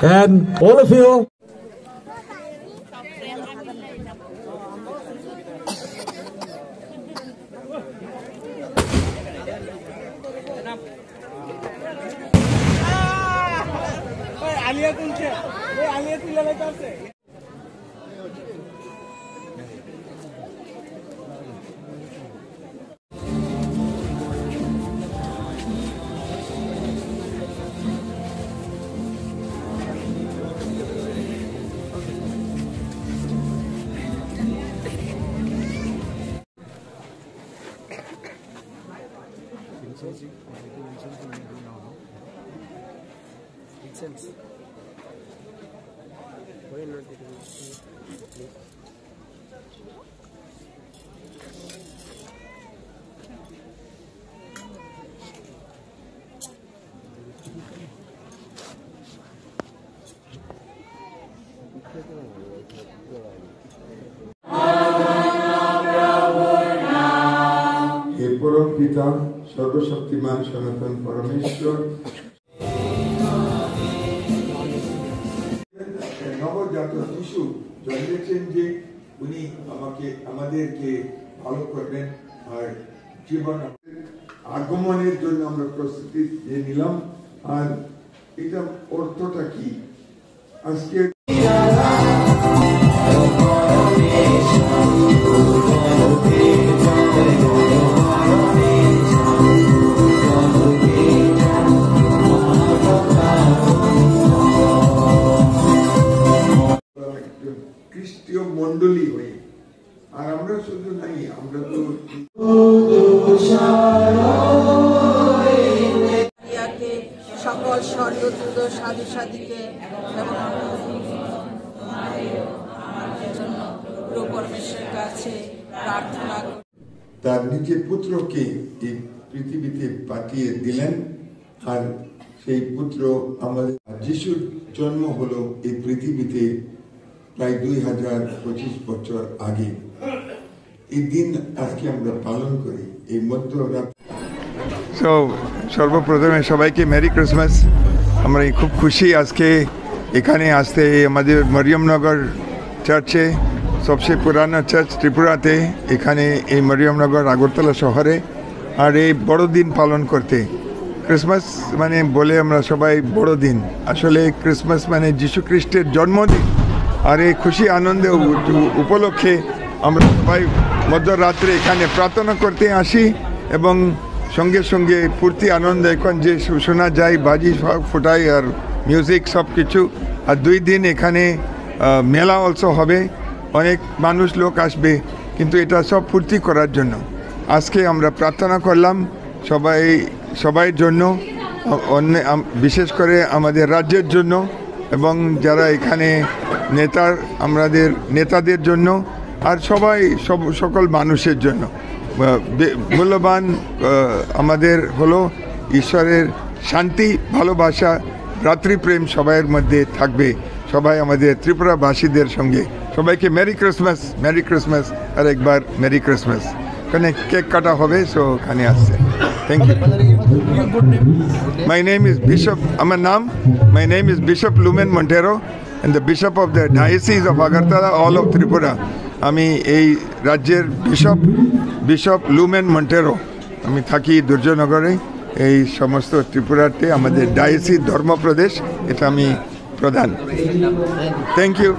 And all of you, परम पिता सर्वशक्तिमान सनातन परमेश्वर नवजात शिशु জন্মেছেন যে উনি আমাদেরকে ভালো করবেন আর জীবন আগমনের জন্য আমরা প্রস্তুতি নিলাম। আর এটা অর্থটা কি আজকে খ্রিস্টীয় মণ্ডলী হয়ে আর আমরা শুধু নাই আমরা তো সকল স্বর্গদূত সাধু সাধীকে এবং পরমেশ্বরের কাছে প্রার্থনা করি। তার নিজের পুত্রকে এই পৃথিবীতে পাঠিয়ে দিলেন আর সেই পুত্র আমাদের যিশুর জন্ম হলো এই পৃথিবীতে প্রায় 2025 বছর আগে। এই দিন আজকে আমরা পালন করি এই মধ্যরাত। সর্বপ্রথমে সবাইকে মেরি ক্রিসমাস। আমরা খুব খুশি আজকে এখানে আসতে আমাদের মরিয়মনগর চার্চে, সবচেয়ে পুরানো চার্চ ত্রিপুরাতে, এখানে এই মরিয়মনগর আগরতলা শহরে, আর এই বড়দিন পালন করতে। ক্রিসমাস মানে বলে আমরা সবাই বড়দিন, আসলে ক্রিসমাস মানে যীশু খ্রিস্টের জন্মদিন। আর এই খুশি আনন্দে উপলক্ষে আমরা সবাই মধ্যরাত্রে এখানে প্রার্থনা করতে আসি এবং সঙ্গে সঙ্গে ফুর্তি আনন্দ এখন যে শোনা যায়, বাজি ফোটাই আর মিউজিক সব কিছু। আর 2 দিন এখানে মেলা অলসো হবে, অনেক মানুষ লোক আসবে, কিন্তু এটা সব ফুর্তি করার জন্য। আজকে আমরা প্রার্থনা করলাম সবাই জন্য বিশেষ করে আমাদের রাজ্যের জন্য এবং যারা এখানে আমাদের নেতাদের জন্য আর সকল মানুষের জন্য মূল্যবান আমাদের হলো ঈশ্বরের শান্তি, ভালোবাসা, ভ্রাতৃপ্রেম সবাইয়ের মধ্যে থাকবে। সবাই আমাদের ত্রিপুরাবাসীদের সঙ্গে সবাইকে মেরি ক্রিসমাস আর একবার মেরি ক্রিসমাস। ওখানে কেক কাটা হবে, সো ওখানে আসছে। Thank you. My name is Bishop Lumen Montero and the Bishop of the Diocese of Agartala, all of Tripura. আমি এই রাজ্যের বিশপ লুমেন মন্টেরো। আমি থাকি দুর্জনগরে। এই সমস্ত ত্রিপুরাতে আমাদের ডায়োসিস ধর্মপ্রদেশ, এটা আমি প্রধান। Thank you.